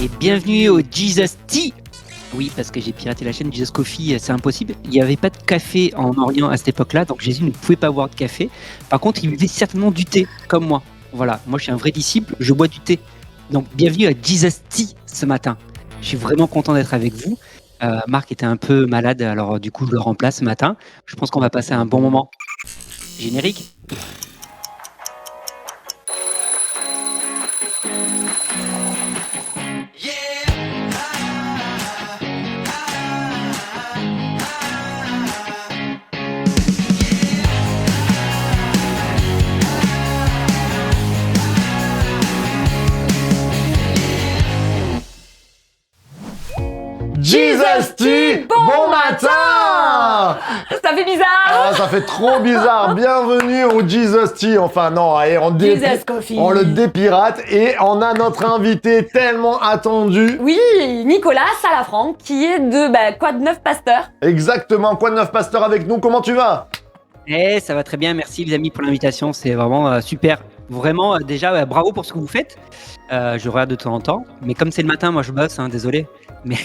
et bienvenue au Jesus Tea. Oui, parce que j'ai piraté la chaîne Jesus Coffee, c'est impossible. Il n'y avait pas de café en Orient à cette époque-là, donc Jésus ne pouvait pas boire de café. Par contre, il buvait certainement du thé, comme moi. Voilà, moi je suis un vrai disciple, je bois du thé. Donc bienvenue à Jesus Tea ce matin. Je suis vraiment content d'être avec vous. Marc était un peu malade, alors du coup je le remplace ce matin. Je pense qu'on va passer un bon moment. Générique. Jesus Tea, bon matin! Ça fait bizarre! Ah, ça fait trop bizarre. Bienvenue au Jesus Tea. Enfin non, allez, Jesus Coffee. on le dépirate et on a notre invité tellement attendu. Oui, Nicolas Salafranc, qui est de Quoi de Neuf Pasteur. Exactement, Quoi de Neuf Pasteur avec nous, comment tu vas? Ça va très bien, merci les amis pour l'invitation, c'est vraiment super. Vraiment, déjà, bravo pour ce que vous faites. Je regarde de temps en temps, mais comme c'est le matin, moi je bosse, désolé. Mais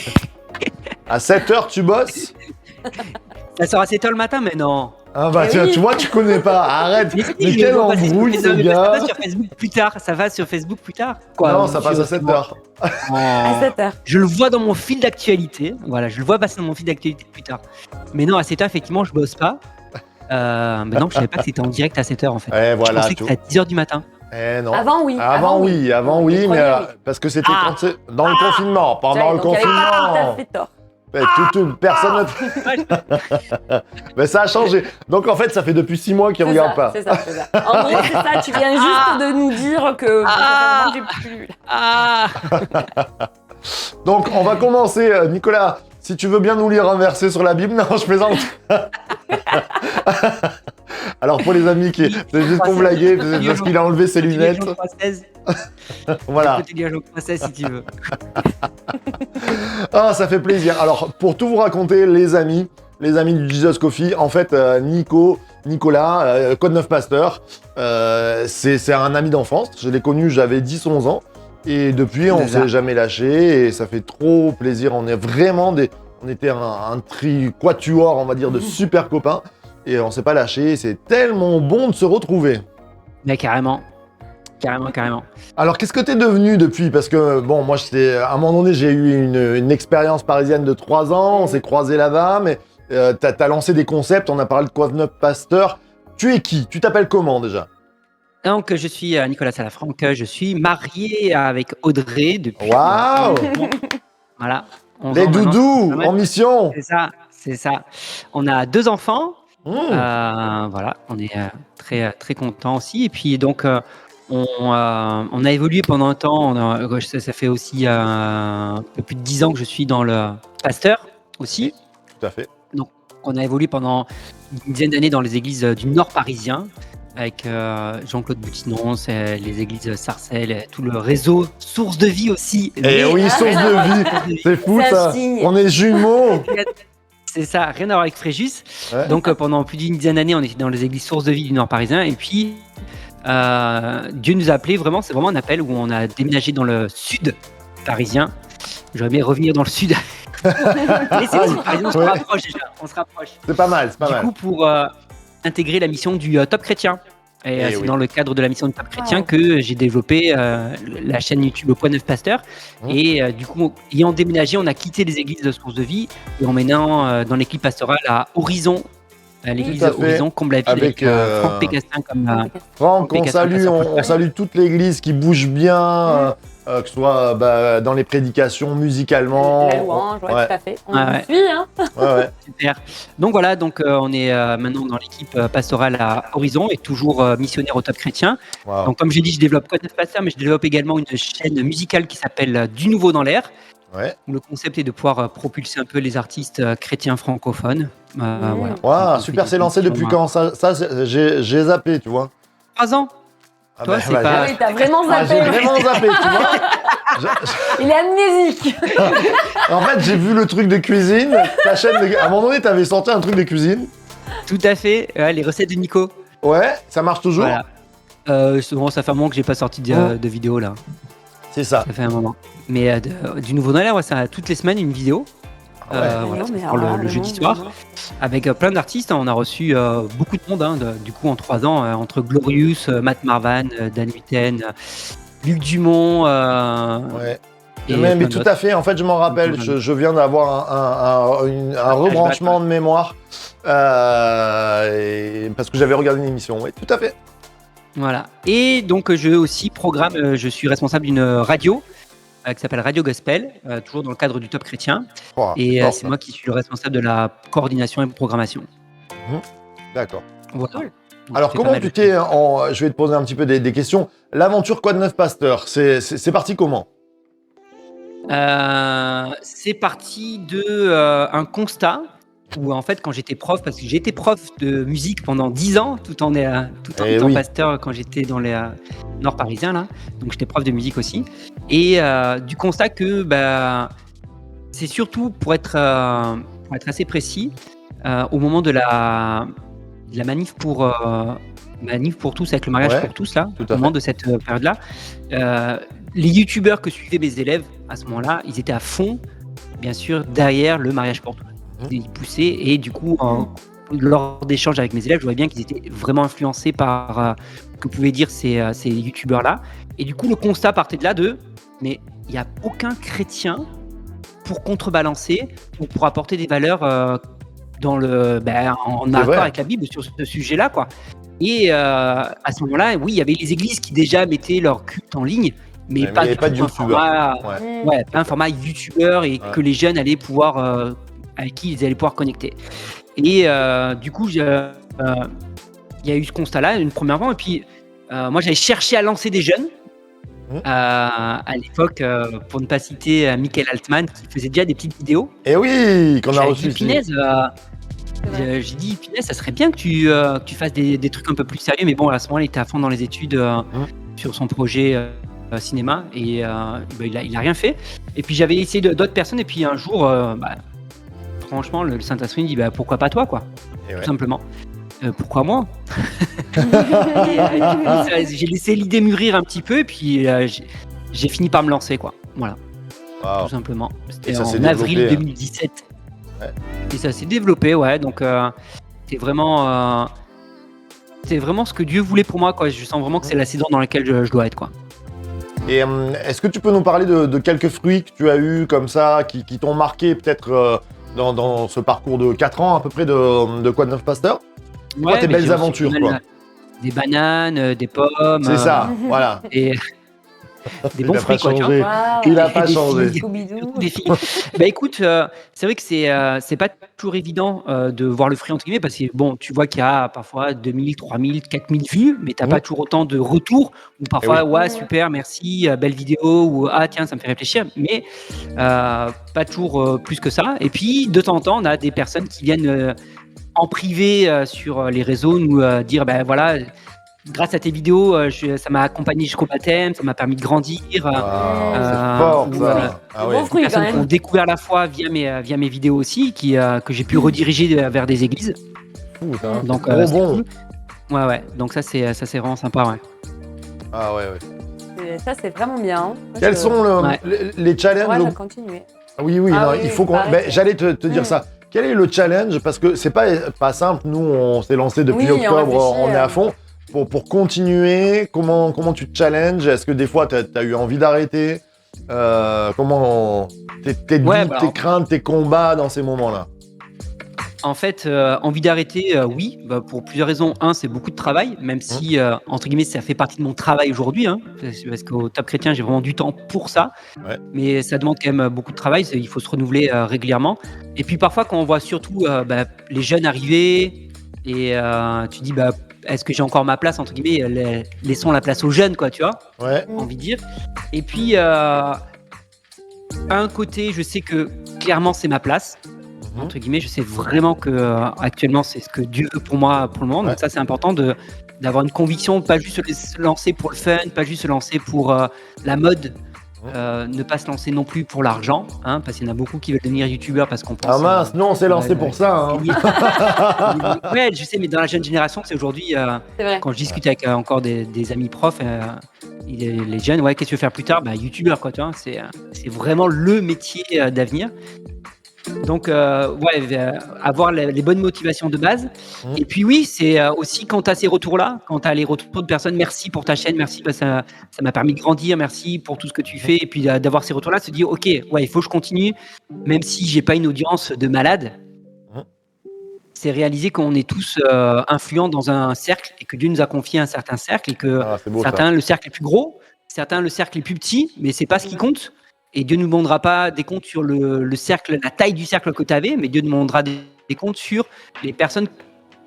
À 7h, tu bosses? ça sort à 7h le matin, mais non. Ah bah tiens, oui. tu vois, tu connais pas, arrête. Mais Je quel vois passer embrouille sur ce Facebook, gars. Ça va sur Facebook plus tard, ça va sur Facebook plus tard. Quoi, Non, ça passe à 7h. À 7h. Je le vois dans mon fil d'actualité, voilà, je le vois passer dans mon fil d'actualité plus tard. Mais non, à 7h, effectivement, je bosse pas. Mais non, je savais pas que c'était en direct à 7h en fait. Eh voilà, je pensais que c'était à 10h du matin. Eh non. Avant, oui. Avant oui, Les mais premiers, oui. parce que c'était Ah. quand c'est dans le confinement, pendant le Donc, il avait pas tout à confinement. fait tort. Personne ne... Mais ça a changé. Donc en fait, ça fait depuis 6 mois qu'il C'est regarde ça, pas. c'est ça, c'est ça. En gros, c'est ça, tu viens juste de nous dire que ça fait vraiment plus. Ah. Donc on va commencer, Nicolas. Si tu veux bien nous lire un verset sur la Bible, non, je plaisante. Alors pour les amis qui, c'est juste pour blaguer, parce qu'il a enlevé ses lunettes. Voilà. Je peux te lire Jean 3,16 si tu veux. Ah, ça fait plaisir. Alors, pour tout vous raconter, les amis du Jesus Coffee, en fait, Nicolas, Code 9 Pasteur, c'est un ami d'enfance. Je l'ai connu, j'avais 10-11 ans. Et depuis, on s'est jamais lâché et ça fait trop plaisir. On était un quatuor, on va dire, de super copains. Et on s'est pas lâché. C'est tellement bon de se retrouver. Mais carrément. Carrément. Alors, qu'est-ce que t'es devenu depuis? Parce que, bon, moi, à un moment donné, j'ai eu une expérience parisienne de 3 ans, on s'est croisés là-bas, mais t'as lancé des concepts, on a parlé de Quoi de Neuf Pasteur. Tu es qui? Tu t'appelles comment, déjà? Donc, je suis Nicolas Salafranc, je suis marié avec Audrey depuis... Waouh! Voilà. 11 Les ans maintenant, doudous, c'est pas en mal. mission! C'est ça. On a 2 enfants. Mmh. Voilà, on est très contents aussi. Et puis donc, on a évolué pendant un temps. Ça fait aussi un peu plus de 10 ans que je suis dans le pasteur aussi. Tout à fait. Donc, on a évolué pendant une dizaine d'années dans les églises du Nord parisien avec Jean-Claude Boutinon, les églises Sarcelles, tout le réseau Source de Vie aussi. Eh oui, source de vie! C'est fou, C'est un ça! signe. On est jumeaux! C'est ça, rien à voir avec Fréjus. Ouais. Donc pendant plus d'une dizaine d'années, on était dans les églises Sources de Vie du Nord parisien. Et puis, Dieu nous a appelés, vraiment, c'est vraiment un appel où on a déménagé dans le sud parisien. J'aurais bien revenir dans le sud. Mais c'est le sud parisien, on se rapproche déjà, on se rapproche. C'est pas mal, c'est pas mal. Du coup, pour intégrer la mission du Top Chrétien. Et c'est dans le cadre de la mission du Top Chrétien que j'ai développé la chaîne YouTube Quoi de Neuf Pasteur. Et du coup, ayant déménagé, on a quitté les églises de Source de Vie et on est maintenant dans l'équipe pastorale à Horizon, l'église Tout à fait. Horizon, Comble-la-Ville, avec Franck Pécastin comme Franck, on salue toute l'église qui bouge bien, que ce soit dans les prédications, musicalement. La louange, ouais, tout à fait. On Ouais. suit, hein. Ouais. Super. Donc voilà, on est maintenant dans l'équipe pastorale à Horizon et toujours missionnaire au Top Chrétien. Wow. Donc comme j'ai dit, je développe Quoi de Neuf Pasteur, mais je développe également une chaîne musicale qui s'appelle Du Nouveau dans l'air. Ouais. Où le concept est de pouvoir propulser un peu les artistes chrétiens francophones. Voilà. Wow, On super, fait c'est des lancé émissions, depuis quand? Ça j'ai zappé, tu vois. 3 ans. Ah Toi, c'est pas- Ah oui, t'as vraiment zappé. j'ai vraiment zappé, tu vois. Il est amnésique. En fait, j'ai vu le truc de cuisine, ta chaîne à un moment donné, t'avais sorti un truc de cuisine. Tout à fait, les recettes de Nico. Ouais, ça marche toujours. Voilà. Souvent, ça fait un moment que j'ai pas sorti de vidéo là. C'est ça. Ça fait un moment. Mais du nouveau dans l'air, ouais, ça toutes les semaines une vidéo. Ouais. Voilà, Non, mais c'est pour le alors, jeudi vraiment, soir. Avec plein d'artistes. On a reçu beaucoup de monde, du coup, en 3 ans, entre Glorious, Matt Marvan, Dan Huiten, Luc Dumont. Ouais. Et Mais plein tout d'autres. à fait, en fait, je m'en rappelle, je viens d'avoir un rebranchement de mémoire parce que j'avais regardé une émission. Oui, tout à fait. Voilà. Et donc, je aussi programme, je suis responsable d'une radio qui s'appelle Radio Gospel, toujours dans le cadre du Top Chrétien. Oh, Et fort, c'est ça. moi qui suis le responsable de la coordination et programmation. D'accord. Voilà. Cool. Donc, Alors, je fais pas comment mal tu de t'es. choses. Je vais te poser un petit peu des questions. L'aventure Quoi de neuf, Pasteur, c'est parti comment? C'est parti de un constat où en fait quand j'étais prof, parce que j'ai été prof de musique pendant 10 ans, tout en Eh étant oui. pasteur quand j'étais dans les nord parisiens là, donc j'étais prof de musique aussi, et du constat que c'est surtout pour être assez précis, au moment de la manif pour tous avec le mariage Ouais, pour tous là, tout au à moment fait. de cette période-là, les youtubeurs que suivaient mes élèves à ce moment-là, ils étaient à fond, bien sûr, derrière le mariage pour tous. Ils poussaient et du coup, lors d'échanges avec mes élèves, je voyais bien qu'ils étaient vraiment influencés par ce que pouvaient dire ces youtubeurs-là. Et du coup, le constat partait de là mais il n'y a aucun chrétien pour contrebalancer ou pour apporter des valeurs en accord vrai. avec la Bible sur ce sujet-là, quoi. Et à ce moment-là, oui, il y avait les églises qui déjà mettaient leur culte en ligne, mais Mais pas il y avait du pas tout de un youtubeur. format, Ouais. pas un format youtubeur et que les jeunes allaient pouvoir, avec qui ils allaient pouvoir connecter. Et du coup, il y a eu ce constat-là, une première fois, et puis moi j'avais cherché à lancer des jeunes. À l'époque, pour ne pas citer Michael Altman, qui faisait déjà des petites vidéos. Et oui, qu'on a J'avais reçu dit, ici. Pinez, j'ai dit, Pinez, ça serait bien que tu fasses des trucs un peu plus sérieux, mais bon, à ce moment-là, il était à fond dans les études sur son projet cinéma, et il a rien fait. Et puis j'avais essayé d'autres personnes, et puis un jour, franchement, le Saint-Esprit me dit, pourquoi pas toi, quoi, Et ouais. tout simplement. Pourquoi moi? Et puis, j'ai laissé l'idée mûrir un petit peu, et puis j'ai fini par me lancer, quoi. Voilà, Waouh. tout simplement. C'était ça s'est en avril développé, 2017. Ouais. Et ça s'est développé, ouais. Donc c'est vraiment ce que Dieu voulait pour moi, quoi. Je sens vraiment que c'est la saison dans laquelle je dois être, quoi. Et est-ce que tu peux nous parler de quelques fruits que tu as eus comme ça, qui t'ont marqué peut-être dans ce parcours de 4 ans à peu près de Quoi de neuf, Pasteur? Quoi, tes mais belles j'ai reçu aventures, pas mal, quoi. des bananes, des pommes. C'est ça, voilà. Et des bons Il a pas fruits, quoi, tu vois. changé. Waouh. Il a pas Des changé. filles. Scooby-Doo. Des filles. Écoute, c'est vrai que c'est pas toujours évident de voir le fruit entre guillemets, parce que bon, tu vois qu'il y a parfois 2000, 3000, 4000 vues, mais t'as pas toujours autant de retours, ou parfois oui. ouais super, merci, belle vidéo, ou ah tiens ça me fait réfléchir, mais pas toujours plus que ça. Et puis de temps en temps on a des personnes qui viennent en privé sur les réseaux nous dire voilà, grâce à tes vidéos, ça m'a accompagné jusqu'au baptême, ça m'a permis de grandir. Ah, c'est fort, ou, ça. Ah Bon ouais. fruit, quand Personnes qui ont même. découvert la foi via mes vidéos aussi, que j'ai pu rediriger vers des églises. Fou, ça. Donc Gros c'est bon. cool. Ouais. Donc ça c'est vraiment sympa, ouais. Ah ouais. Ça, c'est vraiment bien. Ça, Quels sont Ouais. les challenges Courage à continuer. Oui, Ah non, oui, il faut qu'on. pareil. J'allais te dire ça. Quel est le challenge? Parce que c'est pas simple. Nous, on s'est lancé depuis Oui, on octobre, réfléchit, on est à fond. Pour continuer, comment tu te challenges? Est-ce que des fois, t'as eu envie d'arrêter? Comment tes doutes, Ouais, tes craintes, tes combats dans ces moments-là? En fait, envie d'arrêter, oui, pour plusieurs raisons. Un, c'est beaucoup de travail, même si, entre guillemets, ça fait partie de mon travail aujourd'hui, parce qu'au Top Chrétien, j'ai vraiment du temps pour ça. Ouais. Mais ça demande quand même beaucoup de travail, il faut se renouveler régulièrement. Et puis parfois, quand on voit surtout les jeunes arriver, et tu dis, est-ce que j'ai encore ma place, entre guillemets, laissons la place aux jeunes, quoi, tu vois, Ouais. envie de dire. Et puis, un côté, je sais que clairement, c'est ma place. Entre guillemets, je sais vraiment que actuellement c'est ce que Dieu veut pour moi pour le moment. Ouais. Donc ça c'est important d'avoir une conviction, pas juste se lancer pour le fun, pas juste se lancer pour la mode, ne pas se lancer non plus pour l'argent, parce qu'il y en a beaucoup qui veulent devenir youtubeurs parce qu'on pense. Ah mince, nous on s'est lancé pour ça. Ouais, je sais, mais dans la jeune génération, c'est aujourd'hui C'est vrai. quand je discute avec encore des amis profs, les jeunes, ouais, qu'est-ce que tu veux faire plus tard? Bah, youtubeur, quoi, tu vois. C'est vraiment le métier d'avenir. Donc, avoir les bonnes motivations de base. Et puis oui, c'est aussi quand tu as ces retours-là, quand tu as les retours de personnes, merci pour ta chaîne, merci, ça m'a permis de grandir, merci pour tout ce que tu fais. Et puis d'avoir ces retours-là, se dire, ok, ouais, il faut que je continue, même si j'ai pas une audience de malade. C'est réaliser qu'on est tous influents dans un cercle et que Dieu nous a confié un certain cercle et que c'est beau, certains, le cercle est plus gros, certains, le cercle est plus petit, mais c'est pas ce qui compte. Et Dieu ne nous demandera pas des comptes sur le cercle, la taille du cercle que tu avais, mais Dieu nous demandera des comptes sur les personnes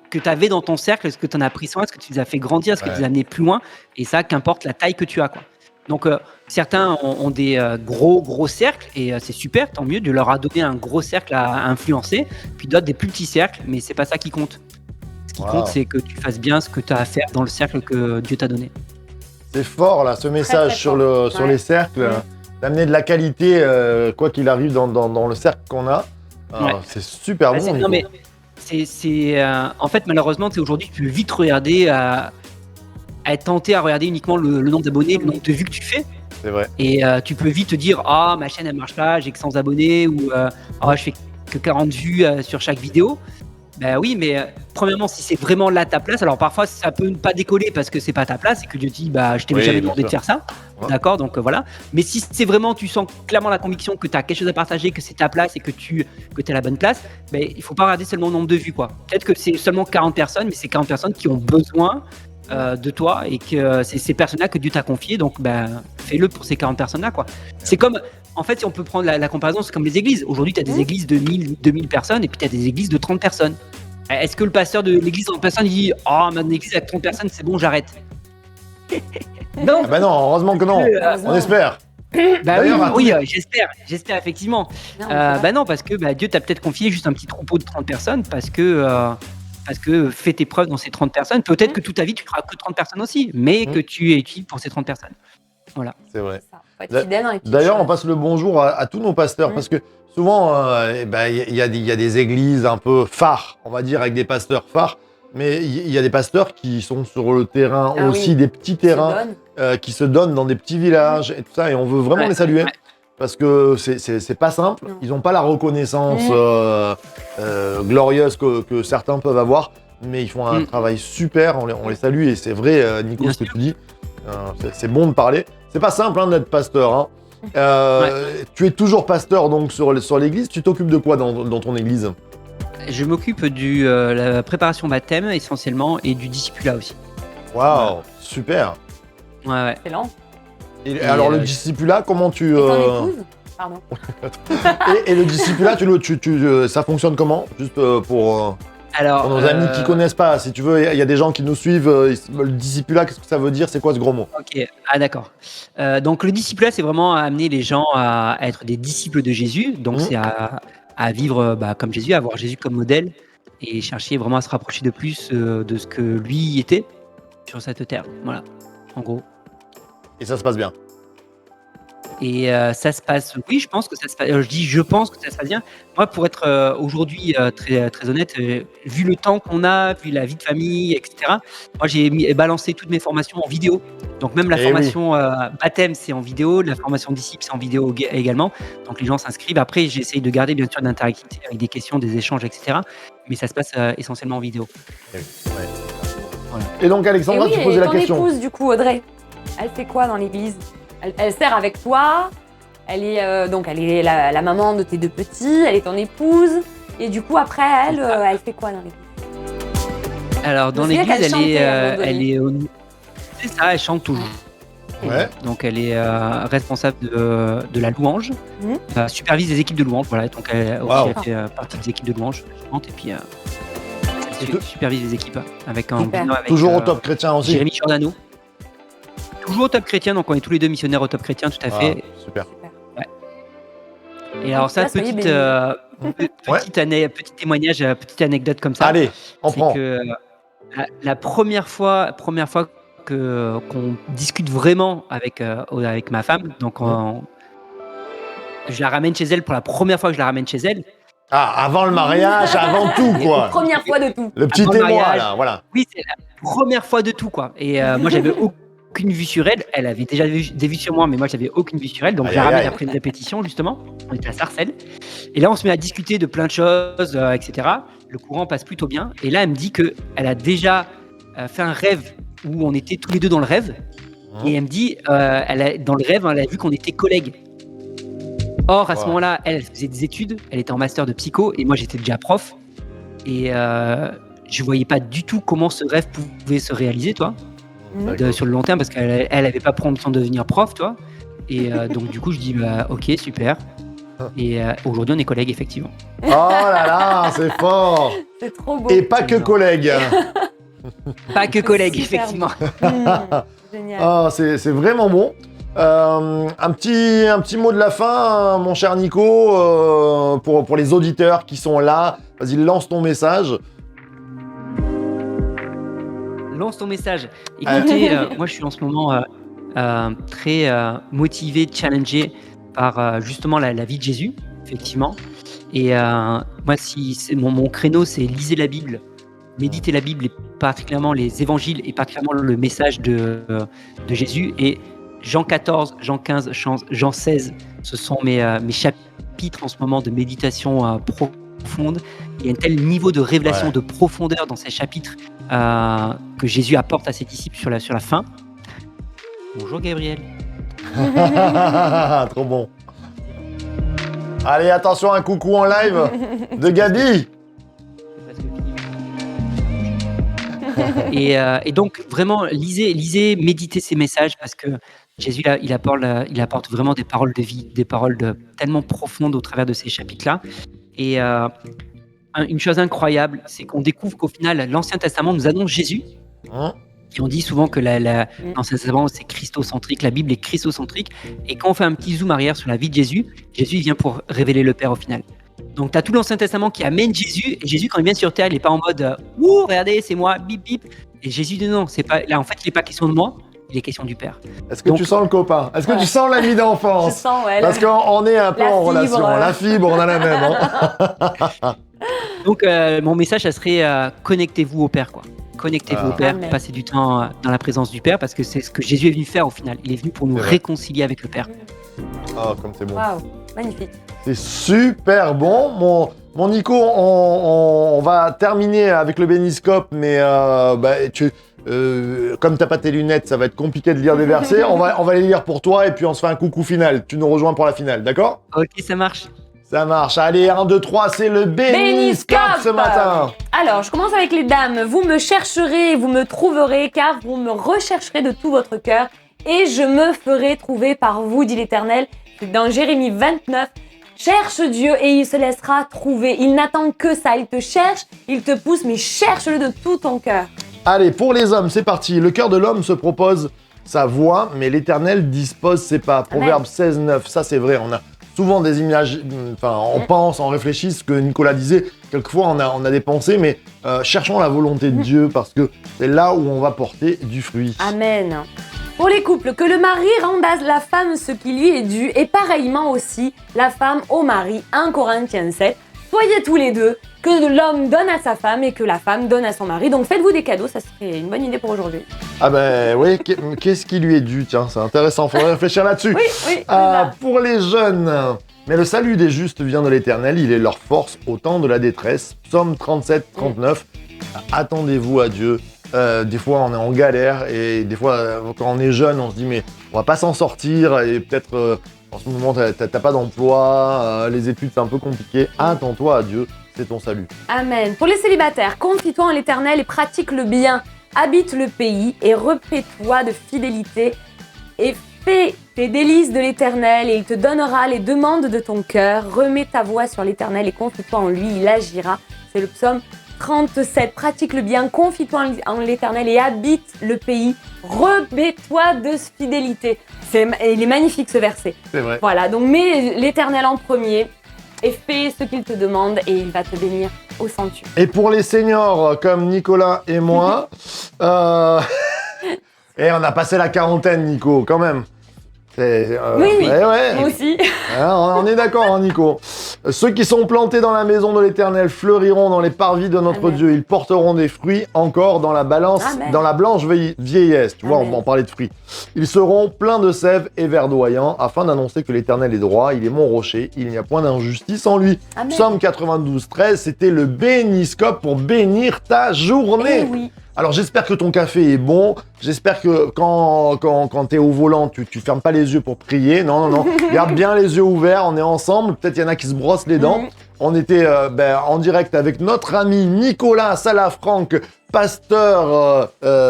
que tu avais dans ton cercle, est-ce que tu en as pris soin, est-ce que tu les as fait grandir, est-ce que tu les as amenés plus loin, et ça, qu'importe la taille que tu as, quoi. Donc, certains ont des gros cercles, et c'est super, tant mieux, Dieu leur a donné un gros cercle à influencer, puis d'autres des plus petits cercles, mais c'est pas ça qui compte. Ce qui compte, c'est que tu fasses bien ce que tu as à faire dans le cercle que Dieu t'a donné. C'est fort, là, ce message sur les cercles. D'amener de la qualité, quoi qu'il arrive, dans le cercle qu'on a. C'est super bon. Non, mais en fait, malheureusement, aujourd'hui, tu peux vite regarder, à être tenté à regarder uniquement le nombre d'abonnés, le nombre de vues que tu fais. C'est vrai. Et tu peux vite te dire, ma chaîne, elle marche pas, j'ai que 100 abonnés, ou je fais que 40 vues sur chaque vidéo. Ben oui, mais premièrement, si c'est vraiment là ta place, alors parfois ça peut ne pas décoller parce que c'est pas ta place et que Dieu te dit, je t'ai jamais demandé de faire ça, d'accord, donc voilà. Mais si c'est vraiment, tu sens clairement la conviction que tu as quelque chose à partager, que c'est ta place et que tu es à la bonne place, il faut pas regarder seulement le nombre de vues, quoi. Peut-être que c'est seulement 40 personnes, mais c'est 40 personnes qui ont besoin de toi et que c'est ces personnes-là que Dieu t'a confié, donc fais-le pour ces 40 personnes-là, quoi. C'est comme, en fait, si on peut prendre la comparaison, c'est comme les églises. Aujourd'hui, tu as des églises de 2000 personnes et puis tu as des églises de 30 personnes. Est-ce que le pasteur de l'église de 30 personnes il dit, ma église avec 30 personnes, c'est bon, j'arrête? Non. Non, heureusement que non. On espère. Oui, j'espère effectivement. Non, parce que Dieu t'a peut-être confié juste un petit troupeau de 30 personnes parce que fais tes preuves dans ces 30 personnes. Peut-être que toute ta vie, tu feras que 30 personnes aussi, mais que tu es utile pour ces 30 personnes. Voilà. C'est vrai. D'ailleurs, on passe le bonjour à tous nos pasteurs parce que souvent, il y a des églises un peu phares, on va dire, avec des pasteurs phares. Mais il y a des pasteurs qui sont sur le terrain aussi, des petits terrains qui se donnent dans des petits villages et tout ça. Et on veut vraiment les saluer parce que c'est pas simple. Ils n'ont pas la reconnaissance glorieuse que certains peuvent avoir. Mais ils font un travail super, on les salue. Et c'est vrai, Nico, ce que tu dis, c'est bon de parler. C'est pas simple d'être pasteur. Tu es toujours pasteur donc sur l'église. Tu t'occupes de quoi dans ton église ? Je m'occupe de la préparation baptême essentiellement et du discipulat aussi. Waouh, super. Ouais. Excellent. Et alors le discipulat, comment tu... ton épouse ? Pardon. et le discipulat, ça fonctionne comment ? Juste pour nos amis qui connaissent pas, si tu veux, il y a des gens qui nous suivent. Le discipulat, qu'est-ce que ça veut dire ? C'est quoi ce gros mot ? Ok, d'accord. Donc le discipulat, c'est vraiment amener les gens à être des disciples de Jésus. Donc c'est à vivre comme Jésus, à avoir Jésus comme modèle et chercher vraiment à se rapprocher de plus de ce que lui était sur cette terre. Voilà, en gros. Et ça se passe bien. Et ça se passe, oui, je pense que ça se passe. Je pense que ça se passe bien. Moi, pour être aujourd'hui très, très honnête, vu le temps qu'on a, vu la vie de famille, etc., moi, j'ai balancé toutes mes formations en vidéo. Donc, même la formation baptême, c'est en vidéo. La formation disciple, c'est en vidéo également. Donc, les gens s'inscrivent. Après, j'essaye de garder, bien sûr, de l'interactivité avec des questions, des échanges, etc. Mais ça se passe essentiellement en vidéo. Voilà. Et donc, Alexandra, tu posais la question. Ton épouse, du coup, Audrey, elle fait quoi dans l'église ? Elle sert avec toi, elle est la maman de tes deux petits, elle est ton épouse, et du coup après elle fait quoi dans l'église ? Alors dans l'église elle est c'est ça, elle chante toujours. Ouais. Donc elle est responsable de la louange, supervise des équipes de louange, voilà, donc elle fait partie des équipes de louange, chante et puis supervise les équipes avec un binôme avec toujours au top chrétien aussi. Jérémy Giordano. Toujours au top chrétien, donc on est tous les deux missionnaires au top chrétien, tout à fait. Super. Ouais. Et alors ça, petit témoignage, petite anecdote comme ça. Allez, on prend. C'est que la première fois qu'on discute vraiment avec ma femme, donc je la ramène chez elle pour la première fois que je la ramène chez elle. Ah, avant le mariage, avant tout, quoi. La première fois de tout. Le petit témoin, là, voilà. Oui, c'est la première fois de tout, quoi. Et moi, j'avais aucune vue sur elle. Elle avait déjà des vues sur moi, mais moi, j'avais aucune vue sur elle. Donc, je Aïe, la aïe, ramène aïe. après une répétition, justement. On était à Sarcelles. Et là, on se met à discuter de plein de choses, etc. Le courant passe plutôt bien. Et là, elle me dit qu'elle a déjà fait un rêve où on était tous les deux dans le rêve. Et elle me dit, dans le rêve, elle a vu qu'on était collègues. Or, à ce moment-là, elle faisait des études. Elle était en master de psycho. Et moi, j'étais déjà prof. Et je voyais pas du tout comment ce rêve pouvait se réaliser, toi. Sur le long terme, parce qu'elle avait pas pris ambition de devenir prof, toi. Et donc du coup je dis ok, super. Et aujourd'hui on est collègues, effectivement. Oh là là, c'est fort. C'est trop beau. Et pas que collègues. Pas que collègues, Super effectivement. Génial. Ah, c'est vraiment bon. Un petit mot de la fin, mon cher Nico, pour les auditeurs qui sont là. Vas-y, lance ton message. Lance ton message. Écoutez, moi je suis en ce moment très motivé, challengé par justement la vie de Jésus, effectivement. Et moi, mon créneau, c'est lisez la Bible, méditez la Bible, et particulièrement les évangiles, et particulièrement le message de Jésus. Et Jean 14, Jean 15, Jean 16, ce sont mes chapitres en ce moment de méditation profonde. Il y a un tel niveau de révélation, de profondeur dans ces chapitres que Jésus apporte à ses disciples sur la fin. Bonjour Gabriel. Trop bon. Allez, attention, un coucou en live de Gabi. Et donc vraiment lisez, méditez ces messages, parce que Jésus il apporte vraiment des paroles de vie, des paroles tellement profondes au travers de ces chapitres-là. Et une chose incroyable, c'est qu'on découvre qu'au final l'Ancien Testament nous annonce Jésus. Et on dit souvent que l'Ancien Testament c'est christocentrique, la Bible est christocentrique. Et quand on fait un petit zoom arrière sur la vie de Jésus, Jésus vient pour révéler le Père au final. Donc tu as tout l'Ancien Testament qui amène Jésus, et Jésus quand il vient sur terre, il n'est pas en mode ouh, regardez, c'est moi, bip bip. Et Jésus dit non, c'est pas là, en fait, il n'est pas question de moi, il est question du Père. Est-ce que tu sens le copain? Est-ce que tu sens l'ami Je d'enfance? sens, ouais. Parce qu'on est un peu La en fibre. relation. La fibre, on a la même. Hein. Donc mon message, ça serait connectez-vous au Père, quoi. Connectez-vous au Père, Amen. passez du temps dans la présence du Père, parce que c'est ce que Jésus est venu faire au final. Il est venu pour nous C'est vrai. réconcilier avec le Père. Oh, comme c'est bon. Waouh, magnifique. C'est super bon. Mon Nico, on va terminer avec le béniscope, mais comme t'as pas tes lunettes, ça va être compliqué de lire des versets. On va les lire pour toi, et puis on se fait un coucou final. Tu nous rejoins pour la finale, d'accord? Ok, ça marche. Ça marche. Allez, 1, 2, 3, c'est le béniscope ce matin. Alors, je commence avec les dames. Vous me chercherez, vous me trouverez, car vous me rechercherez de tout votre cœur, et je me ferai trouver par vous, dit l'Éternel. C'est dans Jérémie 29. Cherche Dieu et il se laissera trouver. Il n'attend que ça. Il te cherche, il te pousse, mais cherche-le de tout ton cœur. Allez, pour les hommes, c'est parti. Le cœur de l'homme se propose sa voie, mais l'Éternel dispose ses pas. Proverbe 16, 9. Ça, c'est vrai. On a souvent des images, on pense, on réfléchit, ce que Nicolas disait. Quelquefois, on a des pensées, mais cherchons la volonté de Dieu, parce que c'est là où on va porter du fruit. Amen. Pour les couples, que le mari rende à la femme ce qui lui est dû, et pareillement aussi la femme au mari. 1 Corinthiens 7. Soyez tous les deux, que l'homme donne à sa femme et que la femme donne à son mari. Donc faites-vous des cadeaux, ça serait une bonne idée pour aujourd'hui. Ah ben oui, qu'est-ce qui lui est dû? Tiens, c'est intéressant, faudrait réfléchir là-dessus. Oui, voilà. Pour les jeunes, mais le salut des justes vient de l'Éternel, il est leur force au temps de la détresse. Psaume 37, 39. Attendez-vous à Dieu. Des fois, on est en galère, et des fois, quand on est jeune, on se dit mais on va pas s'en sortir, et peut-être en ce moment t'as pas d'emploi, les études c'est un peu compliqué. Attends-toi à Dieu, c'est ton salut. Amen. Pour les célibataires, confie-toi en l'Éternel et pratique le bien. Habite le pays et repais-toi de fidélité et fais tes délices de l'Éternel et il te donnera les demandes de ton cœur. Remets ta voix sur l'Éternel et confie-toi en lui, il agira. C'est le psaume 37. Pratique le bien, confie-toi en l'Éternel et habite le pays. Remets-toi de fidélité. Il est magnifique ce verset. C'est vrai. Voilà, donc mets l'Éternel en premier et fais ce qu'il te demande et il va te bénir au centuple. Et pour les seniors comme Nicolas et moi, et on a passé la quarantaine, Nico, quand même. Oui, ouais. moi aussi. On est d'accord, hein, Nico. Ceux qui sont plantés dans la maison de l'Éternel fleuriront dans les parvis de notre Amen. Dieu. Ils porteront des fruits encore dans la balance, Amen. dans la blanche vieillesse. Tu vois, Amen. on parlait de fruits. Ils seront pleins de sève et verdoyants, afin d'annoncer que l'Éternel est droit. Il est mon rocher. Il n'y a point d'injustice en lui. Amen. Psaume 92, 13, c'était le béniscope pour bénir ta journée. Eh oui. Alors j'espère que ton café est bon, j'espère que quand t'es au volant, tu fermes pas les yeux pour prier, non, garde bien les yeux ouverts, on est ensemble, peut-être il y en a qui se brossent les dents. Mhm. On était en direct avec notre ami Nicolas Salafranc, pasteur,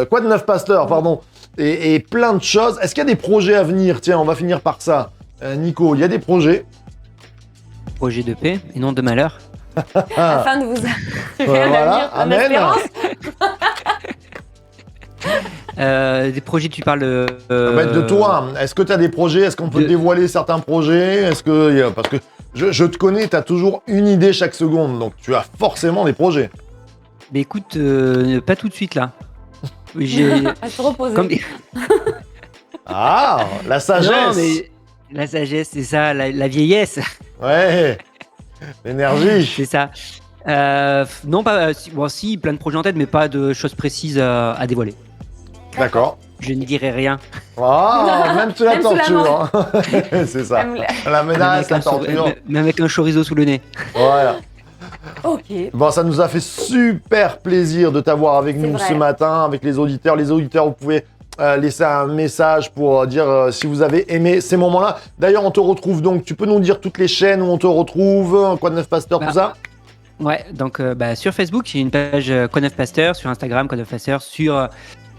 quoi de neuf pasteur, pardon, et plein de choses. Est-ce qu'il y a des projets à venir? Tiens, on va finir par ça. Nico, il y a des projets? Projet de paix et non de malheur. Afin de vous assurer Voilà, l'avenir en amen. espérance. Des projets, tu parles. De toi, est-ce que tu as des projets? Est-ce qu'on peut de- dévoiler certains projets? Est-ce que parce que je te connais, tu as toujours une idée chaque seconde, donc tu as forcément des projets. Mais écoute, pas tout de suite là. J'ai. À se reposer. Comme... Ah, la sagesse. Non, mais la sagesse, c'est ça, la vieillesse, Ouais, l'énergie. c'est ça. Non, pas. Si, plein de projets en tête, mais pas de choses précises à dévoiler. D'accord. Je ne dirai rien. Ah, même tu la Même sous la torture. Hein. C'est ça. Même La menace, la Même torture. même avec un chorizo sous le nez. Voilà. Ok. Bon, ça nous a fait super plaisir de t'avoir avec C'est nous vrai. ce matin, avec les auditeurs. Les auditeurs, vous pouvez laisser un message pour dire si vous avez aimé ces moments-là. D'ailleurs, on te retrouve donc, tu peux nous dire toutes les chaînes où on te retrouve, quoi de neuf pasteur, tout ça? Ouais, donc sur Facebook, j'ai une page Quoi Neuf Pasteur, sur Instagram, Quoi Neuf Pasteur, sur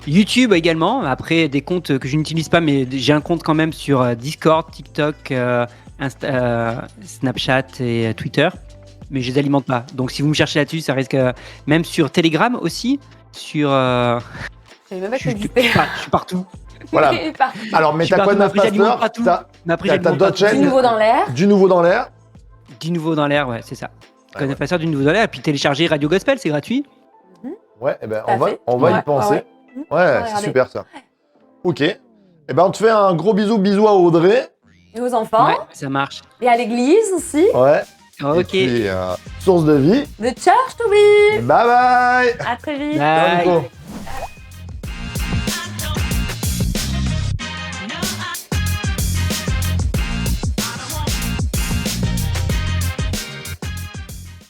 YouTube également. Après, des comptes que je n'utilise pas, mais j'ai un compte quand même sur Discord, TikTok, Snapchat et Twitter. Mais je les alimente pas. Donc si vous me cherchez là-dessus, ça risque. Même sur Telegram aussi. Sur. Je savais même pas que ça existait. Je suis partout. Voilà. Et parti. Alors, mais Je suis t'as quoi de partout, neuf mais après, j'alimente pasteur? pas tout. T'as Mais après, T'as j'alimente d'autres pas tout. chaînes? Du nouveau dans l'air. du nouveau dans l'air? Du nouveau dans l'air, ouais, c'est ça. Quoi Ouais, Neuf Pasteur, du nouveau dans l'air. Et puis télécharger Radio Gospel, c'est gratuit. Ouais, eh ben, T'as fait? on va y Ouais, penser. ouais. Ouais, c'est Regardez. super ça. Ok. Eh ben, on te fait un gros bisou à Audrey. Et aux enfants. Ouais, ça marche. Et à l'église aussi. Ouais. Et Ok. puis, source de vie. The Church to be. Bye bye. À très vite. Bye. Ciao, Nico.